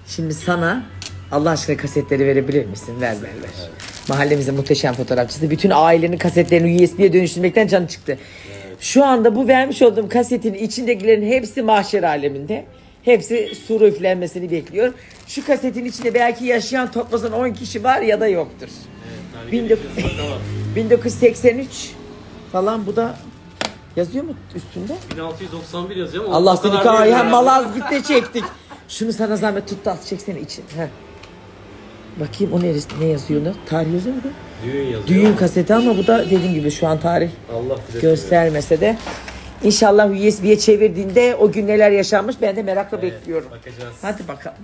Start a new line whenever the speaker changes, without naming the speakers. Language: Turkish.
Şimdi sana Allah aşkına kasetleri verebilir misin? Ver. Evet. Mahallemizin muhteşem fotoğrafçısı. Bütün ailenin kasetlerini USB'ye dönüştürmekten canı çıktı. Evet. Şu anda bu vermiş olduğum kasetin içindekilerin hepsi mahşer aleminde. Hepsi suru üflenmesini bekliyor. Şu kasetin içinde belki yaşayan toplasan 10 kişi var ya da yoktur. Evet, 1983 falan, bu da yazıyor mu üstünde?
1691 yazıyor ama
Allah seni kahretsin, Malazgirt'te çektik. Şunu sana zahmet tut da az çeksene için. Heh. Bakayım o neresi, ne yazıyor ne? Tarih yazıyor mu?
Düğün yazıyor.
Düğün kaseti ama bu da dediğim gibi şu an tarih göstermese de. İnşallah USB'ye çevirdiğinde o gün neler yaşanmış ben de merakla bekliyorum.
Bakacağız.
Hadi bakalım.